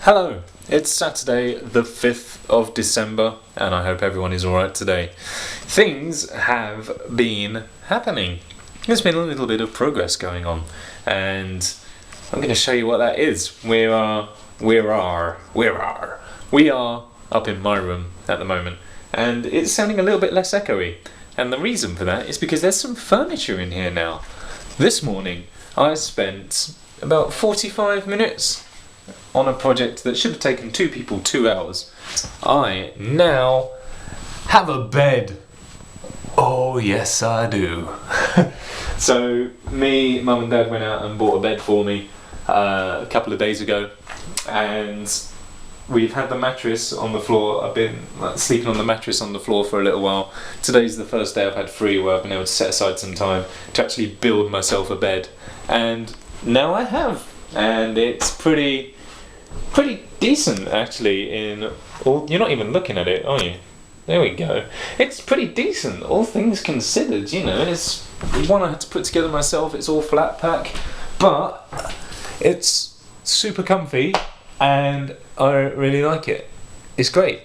Hello, it's Saturday the 5th of December and I hope everyone is alright today. Things have been happening. There's been a little bit of progress going on and I'm going to show you what that is. We are up in my room at the moment and it's sounding a little bit less echoey, and the reason for that is because there's some furniture in here now. This morning I spent about 45 minutes on a project that should have taken two people 2 hours. I now have a bed. Oh yes I do. So me, Mum and Dad went out and bought a bed for me a couple of days ago, and we've had the mattress on the floor. I've been sleeping on the mattress on the floor for a little while. Today's the first day I've had free where I've been able to set aside some time to actually build myself a bed, and now I have, and it's pretty decent actually. You're not even looking at it, are you? There we go. It's pretty decent, all things considered, you know. It's one I had to put together myself. It's all flat pack, but it's super comfy and I really like it. It's great.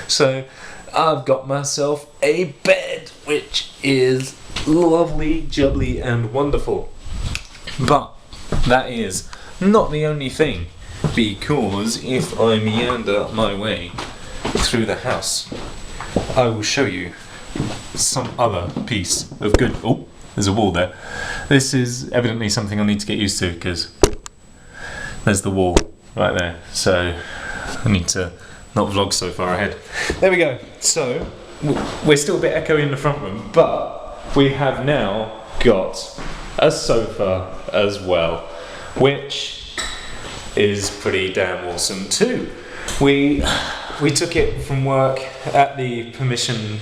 So I've got myself a bed, which is lovely, jubbly and wonderful. But that is not the only thing, because if I meander my way through the house, I will show you some other piece of good... Oh, there's a wall there. This is evidently something I need to get used to, because there's the wall right there, so I need to not vlog so far ahead. There we go. So we're still a bit echoey in the front room, but we have now got a sofa as well, which is pretty damn awesome too. We took it from work at the permission,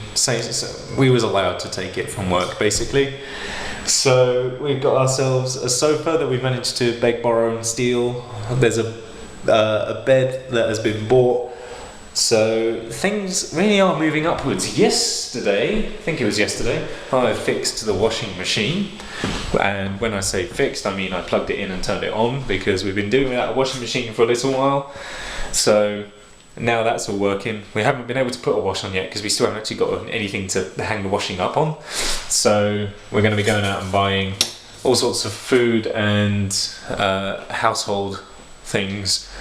we was allowed to take it from work basically. So we've got ourselves a sofa that we managed to beg, borrow and steal. There's a bed that has been bought. So things really are moving upwards. Yesterday, I think it was yesterday, I fixed the washing machine. And when I say fixed, I mean I plugged it in and turned it on, because we've been doing without a washing machine for a little while. So now that's all working. We haven't been able to put a wash on yet because we still haven't actually got anything to hang the washing up on. So we're going to be going out and buying all sorts of food and household things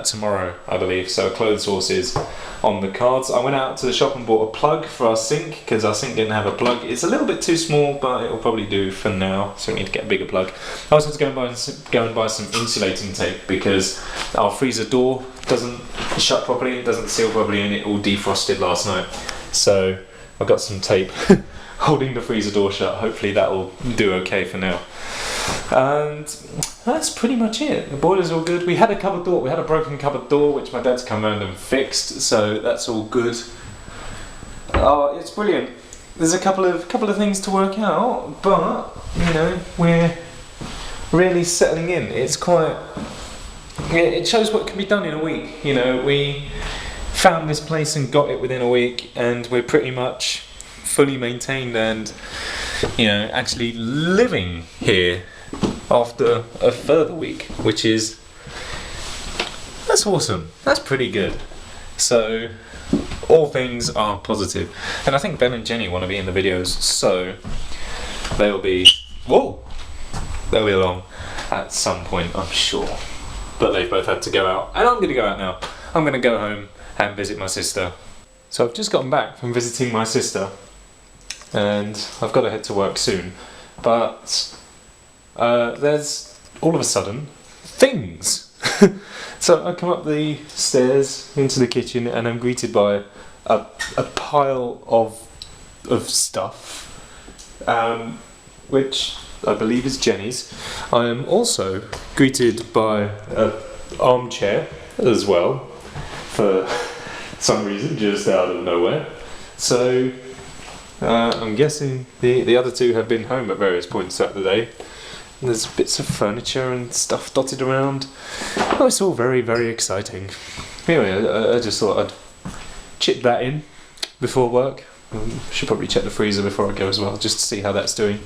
tomorrow, I believe. So clothes horses on the cards. I went out to the shop and bought a plug for our sink, because our sink didn't have a plug. It's a little bit too small, but it'll probably do for now, so we need to get a bigger plug. I also had to go and buy some insulating tape, because our freezer door doesn't shut properly, it doesn't seal properly, and it all defrosted last night. So I've got some tape holding the freezer door shut. Hopefully that will do okay for now. And that's pretty much it. The boiler's all good. We had a cupboard door. We had a broken cupboard door, which my dad's come around and fixed. So that's all good. Oh, it's brilliant. There's a couple of things to work out, but you know, we're really settling in. It's quite. It shows what can be done in a week. You know, we found this place and got it within a week, and we're pretty much fully maintained and, you know, actually living here after a further week, which is, that's awesome. That's pretty good. So all things are positive, and I think Ben and Jenny want to be in the videos, so they'll be along at some point, I'm sure. But they've both had to go out, and I'm going to go out now. I'm going to go home and visit my sister. So I've just gotten back from visiting my sister, and I've got to head to work soon. But there's all of a sudden things. So I come up the stairs into the kitchen, and I'm greeted by a pile of stuff, which I believe is Jenny's. I am also greeted by an armchair as well, for some reason, just out of nowhere. So I'm guessing the other two have been home at various points throughout the day. And there's bits of furniture and stuff dotted around. Oh, it's all very, very exciting. Anyway, I just thought I'd chip that in before work. Should probably check the freezer before I go as well, just to see how that's doing.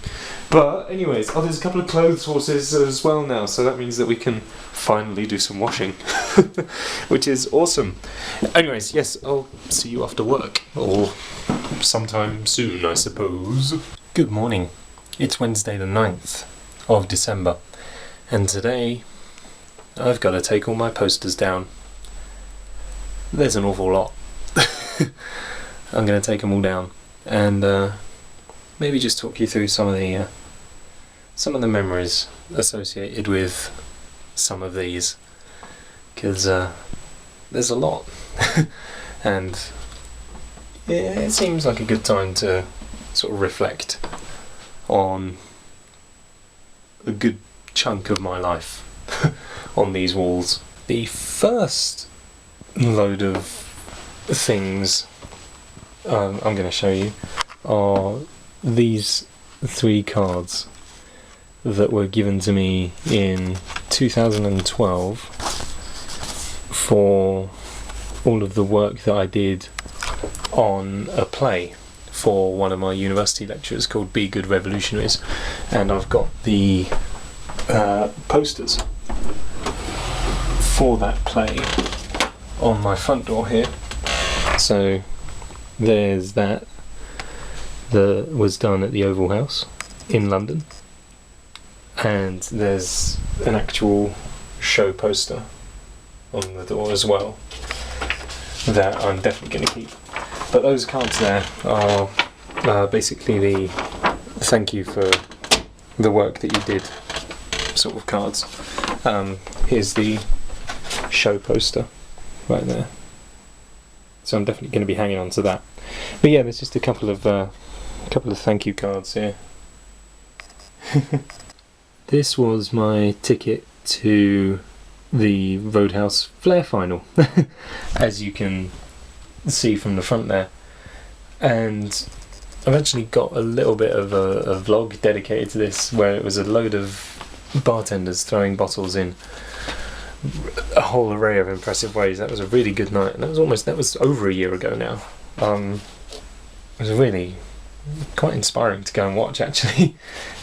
But anyways, there's a couple of clothes horses as well now, so that means that we can finally do some washing, which is awesome. Anyways, yes, I'll see you after work, or sometime soon, I suppose. Good morning. It's Wednesday the 9th of December, and today I've got to take all my posters down. There's an awful lot. I'm going to take them all down and maybe just talk you through some of the memories associated with some of these, because there's a lot and it seems like a good time to sort of reflect on a good chunk of my life on these walls. The first load of things I'm going to show you are these 3 cards that were given to me in 2012 for all of the work that I did on a play for one of my university lecturers called Be Good Revolutionaries, and I've got the posters for that play on my front door here. So there's that was done at the Oval House in London, and there's an actual show poster on the door as well that I'm definitely going to keep. But those cards there are basically the thank you for the work that you did sort of cards. Here's the show poster right there, so I'm definitely going to be hanging on to that. But yeah, there's just a couple of thank you cards here. This was my ticket to the Roadhouse Flair final, as you can see from the front there, and I've actually got a little bit of a vlog dedicated to this, where it was a load of bartenders throwing bottles in a whole array of impressive ways. That was a really good night, and that was over a year ago now. It was really quite inspiring to go and watch, actually.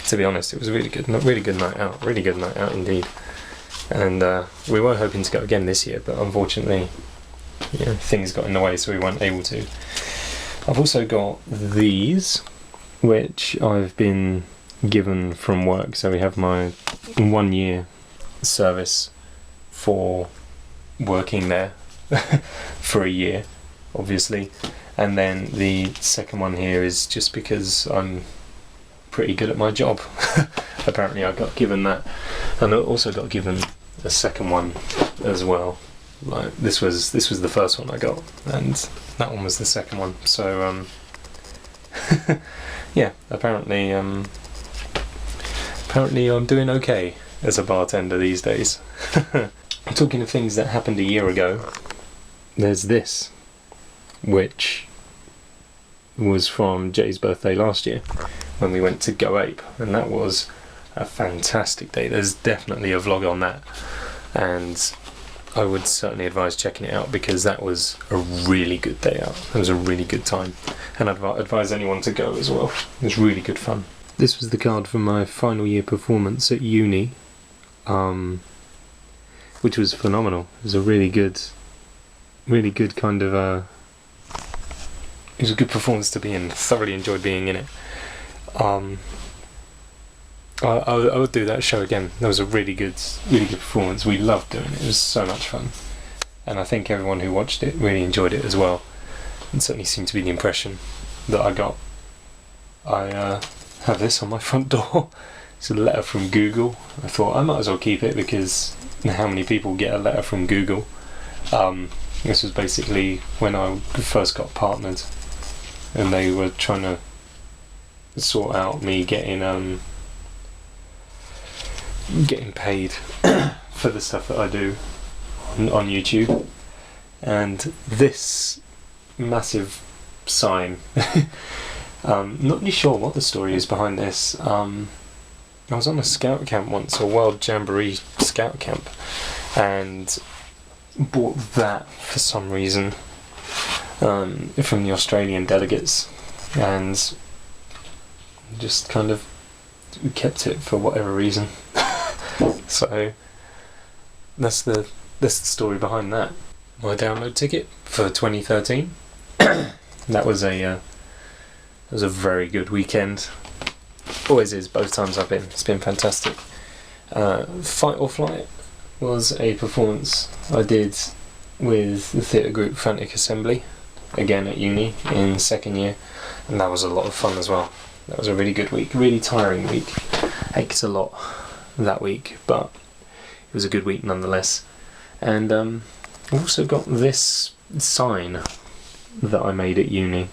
To be honest, it was a really good night out indeed. And we were hoping to go again this year, but unfortunately, things got in the way, so we weren't able to. I've also got these, which I've been given from work. So we have my 1 year service for working there for a year, obviously, and then the second one here is just because I'm pretty good at my job. Apparently I got given that, and I also got given a second one as well. Like this was the first one I got, and that one was the second one. So yeah, apparently I'm doing okay as a bartender these days. Talking of things that happened a year ago, there's this, which was from Jay's birthday last year when we went to Go Ape, and that was a fantastic day. There's definitely a vlog on that, and I would certainly advise checking it out, because that was a really good day out. It was a really good time, and I'd advise anyone to go as well. It was really good fun. This was the card from my final year performance at uni, which was phenomenal. It was a really good kind of it was a good performance to be in. Thoroughly enjoyed being in it. I would do that show again. That was a really good performance. We loved doing it. It was so much fun, and I think everyone who watched it really enjoyed it as well. It certainly seemed to be the impression that I got. I have this on my front door. It's a letter from Google. I thought I might as well keep it, because how many people get a letter from Google? This was basically when I first got partnered, and they were trying to sort out me getting paid for the stuff that I do on YouTube, and this massive sign. Not really sure what the story is behind this. I was on a scout camp once, a World Jamboree scout camp, and bought that for some reason from the Australian delegates, and just kind of kept it for whatever reason. So that's the story behind that. My download ticket for 2013. That was a very good weekend. Always is, both times I've been. It's been fantastic. Fight or Flight was a performance I did with the theatre group Frantic Assembly, again at uni in second year, and that was a lot of fun as well. That was a really good week, really tiring week. Ached a lot that week, but it was a good week nonetheless. And I've also got this sign that I made at uni,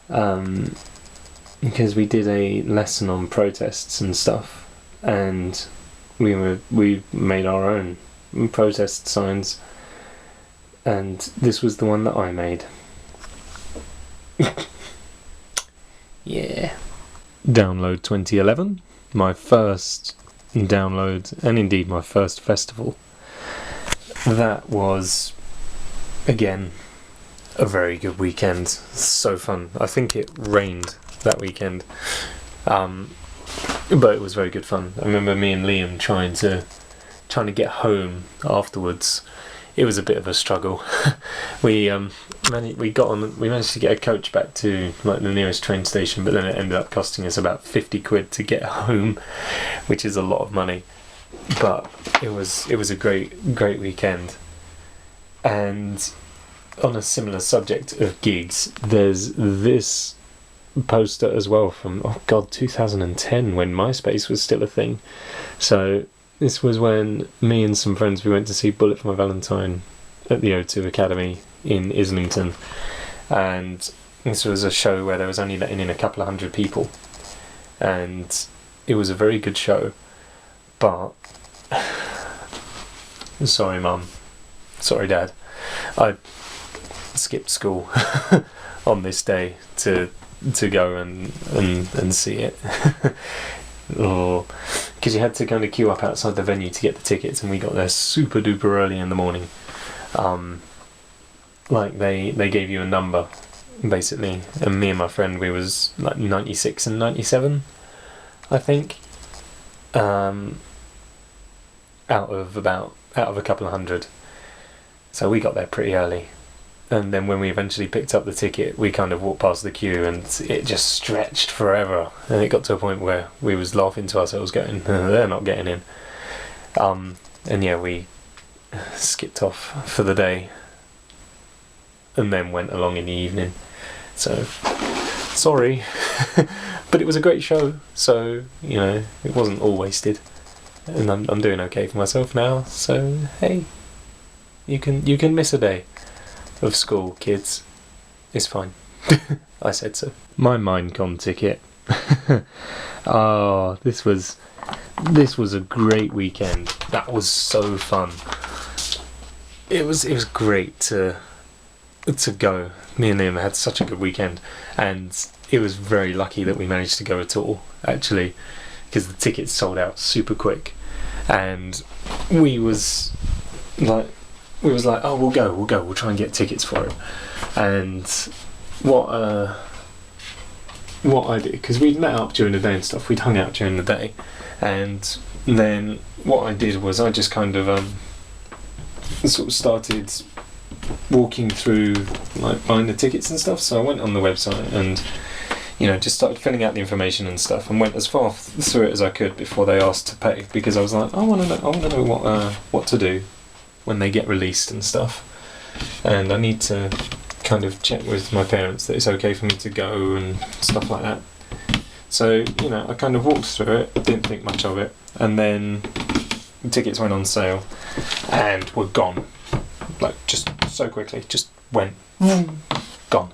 because we did a lesson on protests and stuff, and we made our own protest signs, and this was the one that I made. Yeah. Download 2011, my first download, and indeed my first festival. That was, again, a very good weekend. So fun. I think it rained that weekend, but it was very good fun. I remember me and Liam trying to get home afterwards. It was a bit of a struggle. We managed to get a coach back to like the nearest train station, but then it ended up costing us about 50 quid to get home, which is a lot of money. But it was a great weekend. And on a similar subject of gigs, there's this poster as well from 2010, when MySpace was still a thing. So this was when me and some friends, we went to see Bullet for My Valentine at the O2 Academy in Islington, and this was a show where there was only letting in a couple of hundred people, and it was a very good show, but sorry Mum, sorry Dad, I skipped school on this day to go and see it. Because you had to kind of queue up outside the venue to get the tickets, and we got there super duper early in the morning. Like they gave you a number basically, and me and my friend, we was like 96 and 97 I think, out of a couple of hundred. So we got there pretty early, and then when we eventually picked up the ticket, we kind of walked past the queue, and it just stretched forever, and it got to a point where we was laughing to ourselves going, they're not getting in. And yeah, we skipped off for the day and then went along in the evening. So sorry. But it was a great show, so you know, it wasn't all wasted, and I'm doing okay for myself now, so hey, you can miss a day of school, kids. It's fine. I said so. My Minecon ticket. Oh, this was a great weekend. That was so fun. It was great to go. Me and Liam had such a good weekend, and it was very lucky that we managed to go at all, actually, because the tickets sold out super quick, and we was like, oh, we'll go, we'll try and get tickets for it. And what I did, because we'd met up during the day and stuff, we'd hung out during the day, and then what I did was I just kind of sort of started walking through like buying the tickets and stuff. So I went on the website and, you know, just started filling out the information and stuff, and went as far through it as I could before they asked to pay, because I was like, I want to know what to do when they get released and stuff, and I need to kind of check with my parents that it's okay for me to go and stuff like that. So, you know, I kind of walked through it, didn't think much of it, and then the tickets went on sale and were gone, like just so quickly, just went gone.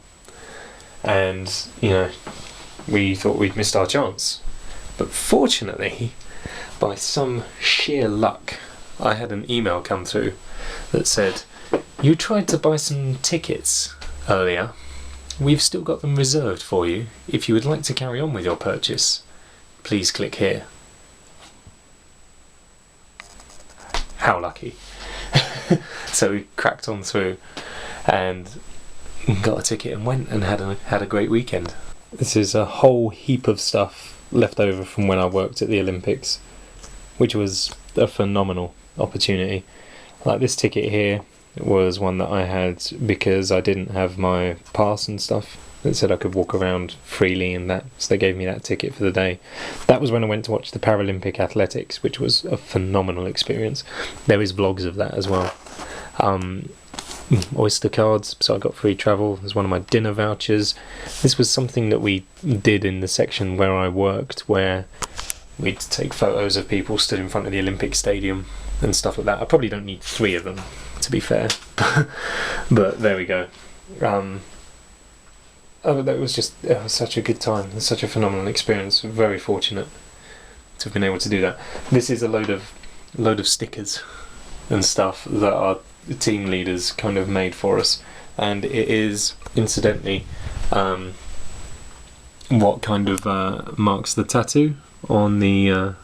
And you know, we thought we'd missed our chance, but fortunately, by some sheer luck, I had an email come through that said, you tried to buy some tickets earlier, we've still got them reserved for you. If you would like to carry on with your purchase, please click here. How lucky. So we cracked on through, and got a ticket and went and had a great weekend. This is a whole heap of stuff left over from when I worked at the Olympics, which was a phenomenal opportunity. Like this ticket here was one that I had because I didn't have my pass and stuff that said I could walk around freely, and that, so they gave me that ticket for the day. That was when I went to watch the Paralympic athletics, which was a phenomenal experience. There is vlogs of that as well. Oyster cards, so I got free travel as one of my dinner vouchers. This was something that we did in the section where I worked, where we'd take photos of people stood in front of the Olympic Stadium and stuff like that. I probably don't need 3 of them, to be fair, but there we go. That was just such a good time, such a phenomenal experience. Very fortunate to have been able to do that. This is a load of stickers and stuff that our team leaders kind of made for us, and it is incidentally what kind of marks the tattoo on the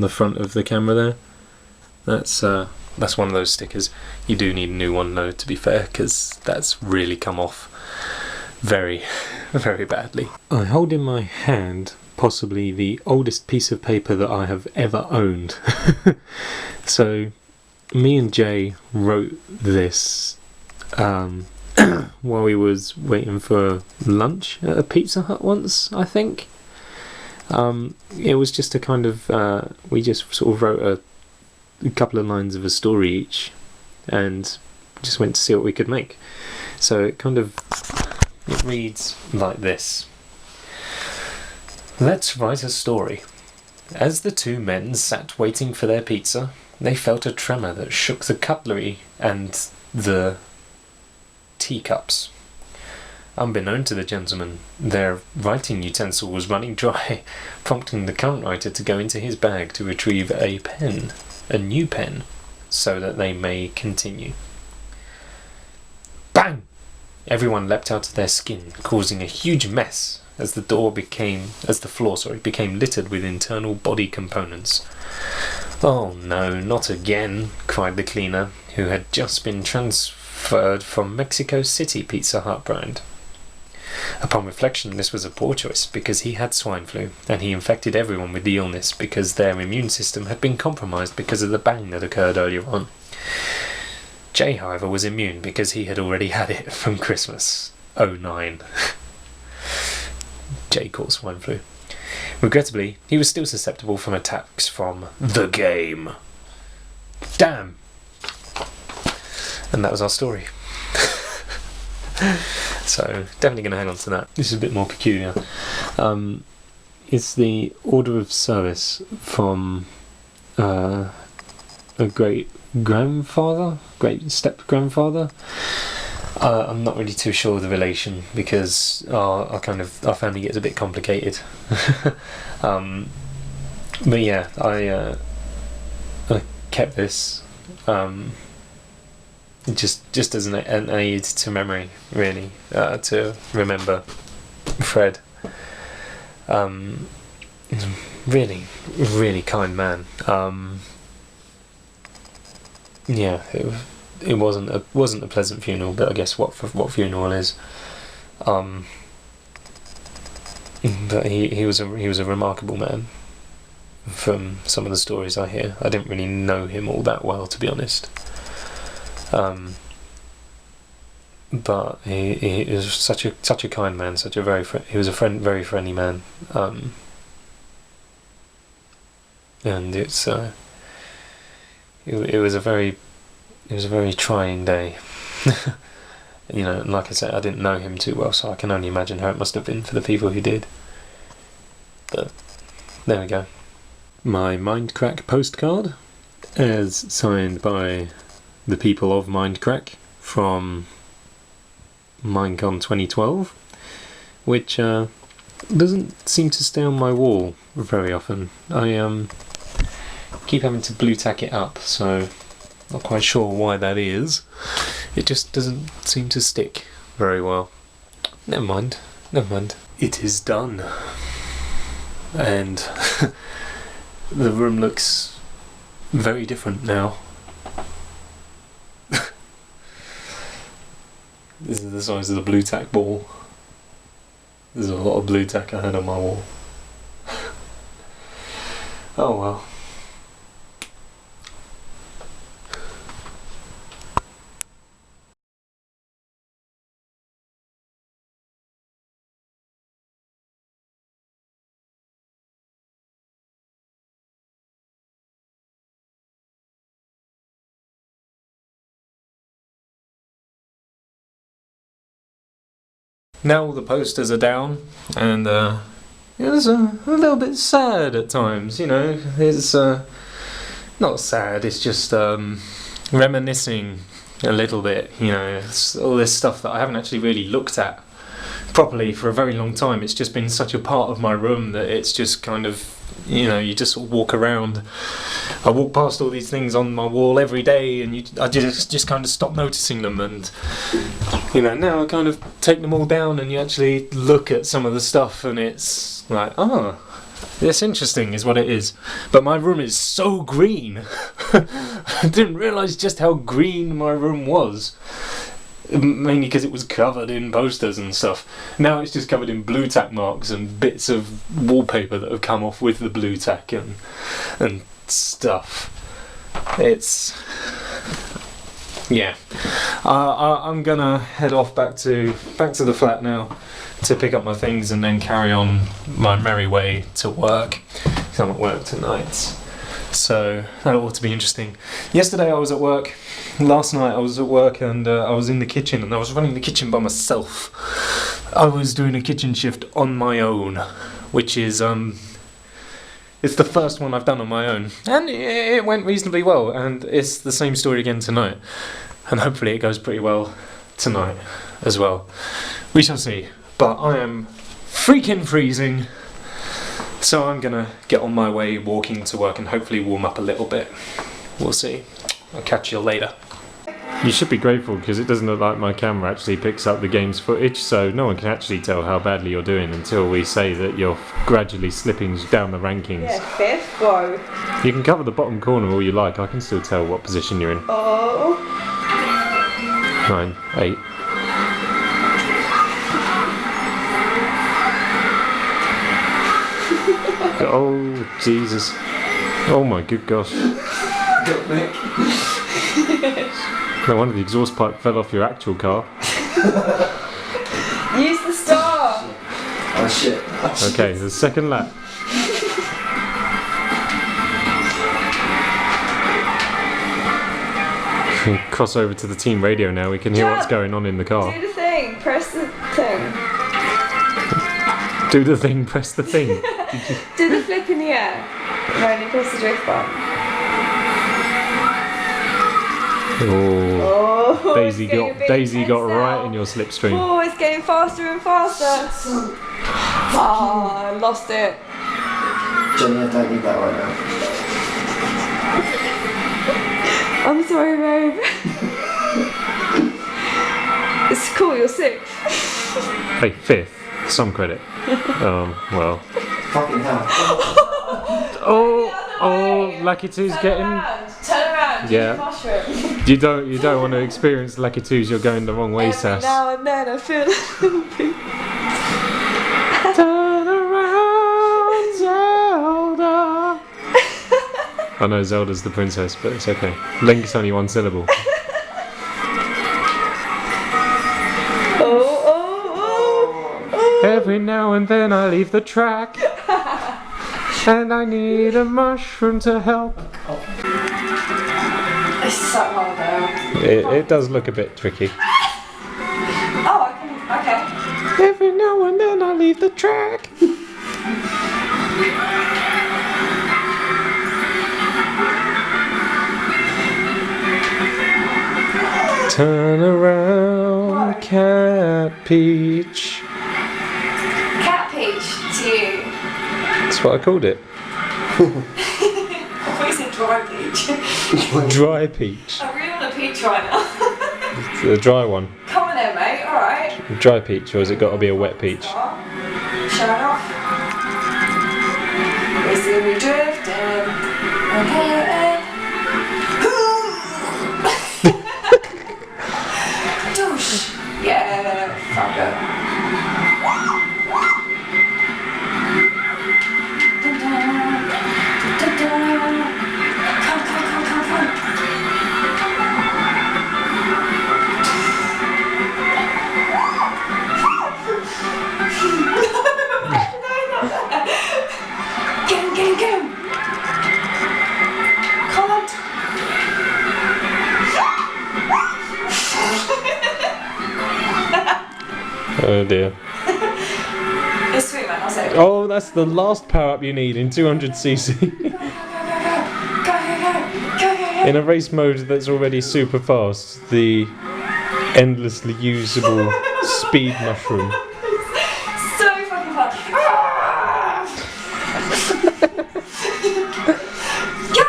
front of the camera there. That's one of those stickers. You do need a new one though, to be fair, because that's really come off very, very badly. I hold in my hand possibly the oldest piece of paper that I have ever owned. So me and Jay wrote this while we was waiting for lunch at a Pizza Hut once, I think. It was just a kind of we just sort of wrote a couple of lines of a story each and just went to see what we could make. So it reads like this. Let's write a story. As the 2 men sat waiting for their pizza, they felt a tremor that shook the cutlery and the teacups. Unbeknown to the gentleman, their writing utensil was running dry, prompting the current writer to go into his bag to retrieve a pen, a new pen, so that they may continue. Bang! Everyone leapt out of their skin, causing a huge mess as the floor became littered with internal body components. Oh no, not again, cried the cleaner, who had just been transferred from Mexico City Pizza Hut brand. Upon reflection, this was a poor choice, because he had swine flu, and he infected everyone with the illness because their immune system had been compromised because of the bang that occurred earlier on. Jay, however, was immune because he had already had it from Christmas '09. Jay caught swine flu. Regrettably, he was still susceptible from attacks from the game. Damn! And that was our story. So, definitely going to hang on to that. This is a bit more peculiar. It's the order of service from a great step-grandfather. I'm not really too sure of the relation because our family gets a bit complicated. But yeah, I kept this just as an aid to memory, really, to remember Fred. Really, really kind man. Yeah, it wasn't a pleasant funeral, but I guess what funeral is. But he was a remarkable man. From some of the stories I hear, I didn't really know him all that well, to be honest. But he was such a kind man, he was a very friendly man. And it was a very trying day. You know, and like I said, I didn't know him too well, so I can only imagine how it must have been for the people who did. But there we go. My Mindcrack postcard, as signed by the people of Mindcrack from Minecon 2012, which doesn't seem to stay on my wall very often. I keep having to blue tack it up, so not quite sure why that is. It just doesn't seem to stick very well. Never mind. It is done. And the room looks very different now. This is the size of the blue tack ball. There's a lot of blue tack I had on my wall. Oh well. Now all the posters are down, and it was a little bit sad at times, you know. It's not sad, it's just reminiscing a little bit, you know. It's all this stuff that I haven't actually really looked at properly for a very long time. It's just been such a part of my room that it's just kind of, you know, you just sort of walk around. I walk past all these things on my wall every day, and I just kind of stop noticing them, and you know, now I kind of take them all down and you actually look at some of the stuff and it's like, oh, it's interesting is what it is. But my room is so green. I didn't realise just how green my room was. Mainly because it was covered in posters and stuff. Now it's just covered in blue tack marks and bits of wallpaper that have come off with the blue tack and stuff. It's... yeah. I'm gonna head off back to the flat now to pick up my things and then carry on my merry way to work. 'Cause I'm at work tonight. So that ought to be interesting. Yesterday I was at work. Last night I was at work and I was in the kitchen and I was running the kitchen by myself. I was doing a kitchen shift on my own, which is it's the first one I've done on my own, and it went reasonably well, and it's the same story again tonight, and hopefully it goes pretty well tonight as well. We shall see, but I am freaking freezing, so I'm gonna get on my way walking to work and hopefully warm up a little bit. We'll see. I'll catch you later. You should be grateful because it doesn't look like my camera actually picks up the game's footage, so no one can actually tell how badly you're doing until we say that you're gradually slipping down the rankings. Yeah, fifth, go. You can cover the bottom corner all you like, I can still tell what position you're in. Oh. 9, 8. Oh, Jesus. Oh my good gosh. No wonder the exhaust pipe fell off your actual car. Use the star. Oh shit. Okay, the second lap. We can cross over to the team radio now, we can hear what's going on in the car. Do the thing, press the thing. Do the thing, press the thing. Do the flip in the air. Right, you press the drift button. Oh, Daisy it's getting a bit Daisy got intense right now. in your slipstream. Oh, it's getting faster and faster. Oh, I lost it. Johnny, I don't need that right now. I'm sorry, babe. It's cool, you're sixth. Hey, 5th. Some credit. Well. Fucking hell. Oh, Lucky Two's getting... Turn around, Yeah. do the mushroom. You don't want to experience Lucky Twos, you're going the wrong way, Every Sass. now and then I feel a little bit... Turn around, Zelda. I know Zelda's the princess, but it's okay. Link's only one syllable. Oh. Every now and then I leave the track. And I need a mushroom to help. It's so hard though. It does look a bit tricky. Oh, I can... okay. Every now and then I leave the track. Turn around, What? Cat Peach. Cat Peach to you. That's what I called it. What is it, dry peach? Dry peach. I really want a peach right now. It's a dry one. Come on then, mate, alright. Dry peach, or has it got to be a wet peach? Shut off. We see me drifting. Douche. Yeah. Oh dear. It's sweet, man. I'll say. Oh, that's the last power up you need in 200cc. In a race mode that's already super fast, the endlessly usable speed mushroom. So fucking fun. Go!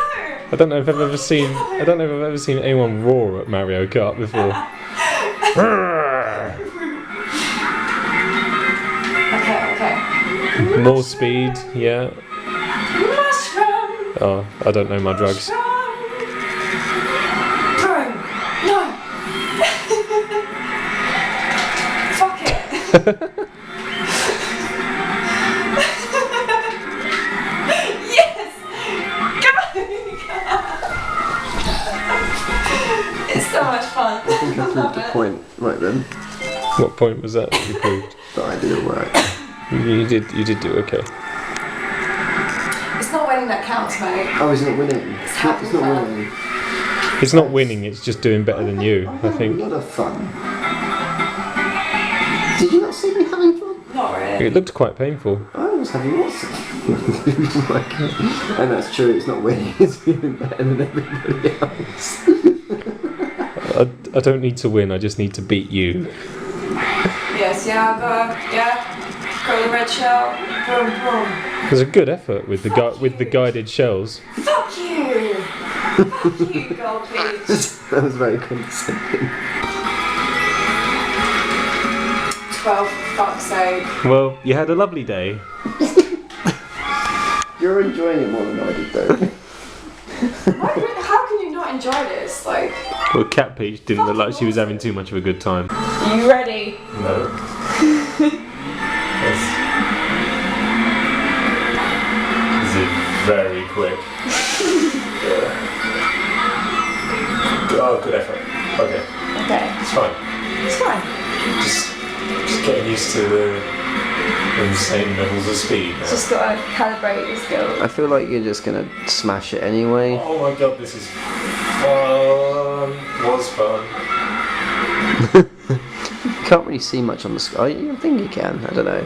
I don't know if I've ever seen anyone roar at Mario Kart before. Okay. More speed, yeah. Mushroom. Oh, I don't know my drugs. Boom. No. Fuck it. Yes. Go. It's so much fun. I think I proved a point right then. What point was that you proved? That I did it right. You did do okay. It's not winning that counts, mate. Oh, he's not winning. It's having It's not fun. winning. It's not winning, it's just doing better than you, I A think. lot of fun. Did you not see me having fun? Not really. It looked quite painful. I was having lots of fun. And that's true, it's not winning, it's feeling better than everybody else. I don't need to win, I just need to beat you. Yes, yeah, go the red shell, boom, boom. There's a good effort with the guided shells. Fuck you! Fuck you, Gold Peach. That was very condescending. 12, for fuck's sake. Well, you had a lovely day. You're enjoying it more than I did though. How can you not enjoy this? Like, Well, Cat Peach didn't look like she was having too much of a good time. are you ready? No. This is very quick. Oh, good effort. Okay, Okay, it's fine. it's fine. Just getting used to the insane levels of speed now. Just gotta calibrate your skills. I feel like you're just gonna smash it anyway. Oh my god, this is fun. Was fun. You can't really see much on the sky. I think you can, I don't know.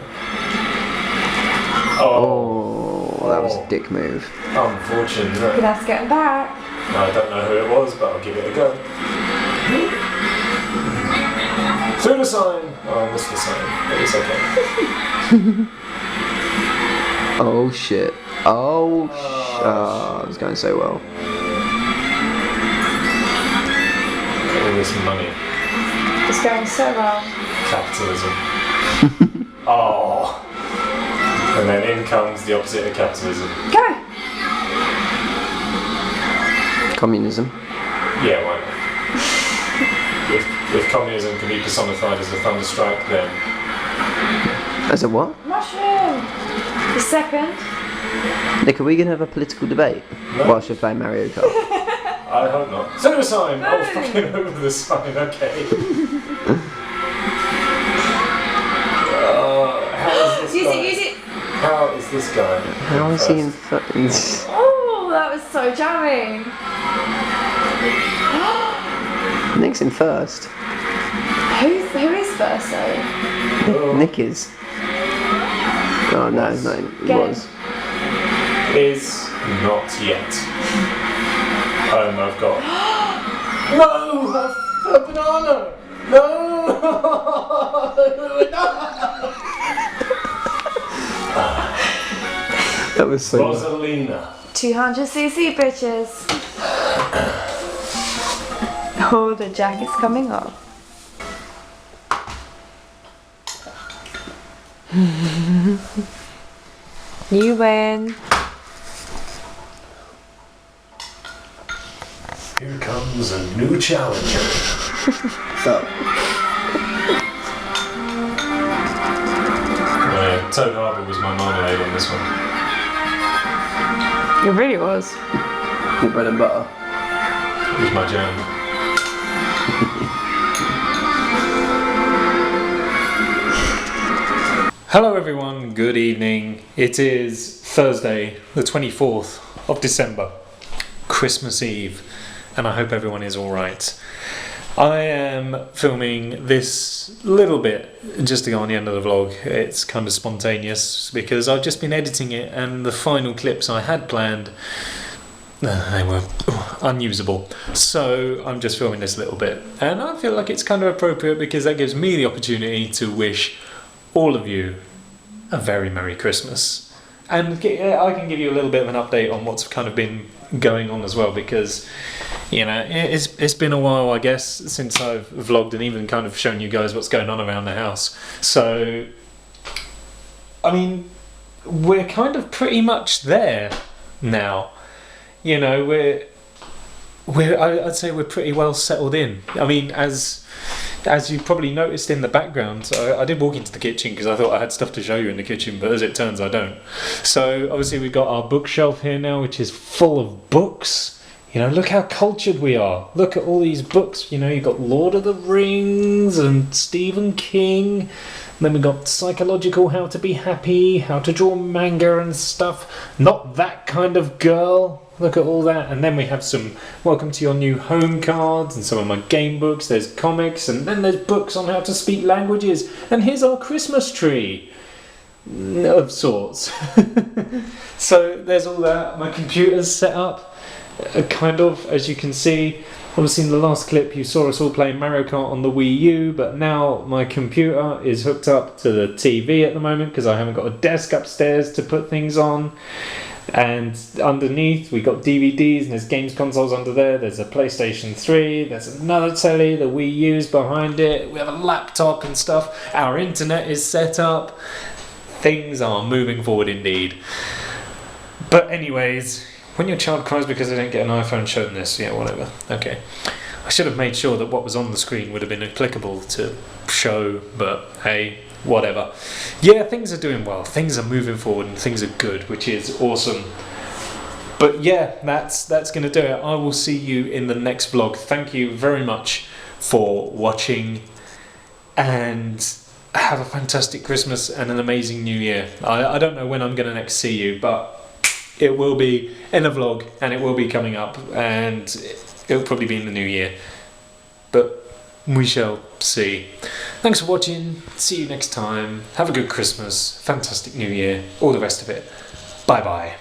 Oh, that was a dick move. Unfortunate. You're gonna have to get him back. I don't know who it was, but I'll give it a go. Through the sign! Oh, I missed the sign, but it's okay. Oh shit. Oh, it was going so well. All this money. It's going so well. Capitalism. Oh. And then in comes the opposite of capitalism. Go! Communism. Yeah, why not? If communism can be personified as a thunderstrike, then As a what? Mushroom! The second. Nick, are we gonna have a political debate No. whilst you're playing Mario Kart? I hope not. Through the sign! Oh, Boom. fucking over the sign, okay. How is this Use guy? it, use it! How is this guy? How is he in fucking... Oh, that was so jammy. Nick's in first. Who is first though? Oh, Nick is. Oh no, Was. no, he Get was. is not yet. I've got. No! A banana! No! That was so... Rosalina. 200cc bitches. Oh, the jacket's coming off. You win. Here comes a new challenger. So, Toad Harbour was my marmalade on this one. It really was. your bread and butter. It was my jam. Hello everyone, good evening. It is Thursday, the 24th of December, Christmas Eve, and I hope everyone is alright. I am filming this little bit just to go on the end of the vlog. It's kind of spontaneous because I've just been editing it and the final clips I had planned, they were unusable. So I'm just filming this little bit, and I feel like it's kind of appropriate because that gives me the opportunity to wish all of you a very Merry Christmas. And I can give you a little bit of an update on what's kind of been going on as well, because you know it's been a while, I guess, since I've vlogged and even kind of shown you guys what's going on around the house. So I mean, we're kind of pretty much there now. You know, I'd say we're pretty well settled in. I mean, as you probably noticed in the background, I did walk into the kitchen because I thought I had stuff to show you in the kitchen, but as it turns I don't. So obviously we've got our bookshelf here now, which is full of books. You know, look how cultured we are. Look at all these books. You know, you've got Lord of the Rings and Stephen King. And then we've got Psychological How to Be Happy, How to Draw Manga and stuff. Not That Kind of Girl. Look at all that. And then we have some Welcome to Your New Home cards and some of my game books. There's comics, and then there's books on how to speak languages. And here's our Christmas tree. Of sorts. So there's all that. My computer's set up. Kind of, as you can see. Obviously in the last clip you saw us all playing Mario Kart on the Wii U, but now my computer is hooked up to the TV at the moment because I haven't got a desk upstairs to put things on. And underneath we got DVDs and there's games consoles under there. There's a PlayStation 3, there's another telly, the Wii U's behind it, we have a laptop and stuff. Our internet is set up. Things are moving forward indeed. But anyways, when your child cries because they don't get an iPhone, show them this. Yeah, whatever. Okay. I should have made sure that what was on the screen would have been applicable to show, but hey, whatever. Yeah, things are doing well. Things are moving forward and things are good, which is awesome. But yeah, that's going to do it. I will see you in the next vlog. Thank you very much for watching, and have a fantastic Christmas and an amazing New Year. I don't know when I'm going to next see you, but it will be in a vlog and it will be coming up, and it'll probably be in the new year, but we shall see. Thanks for watching. See you next time. Have a good Christmas, fantastic New Year, all the rest of it. Bye bye.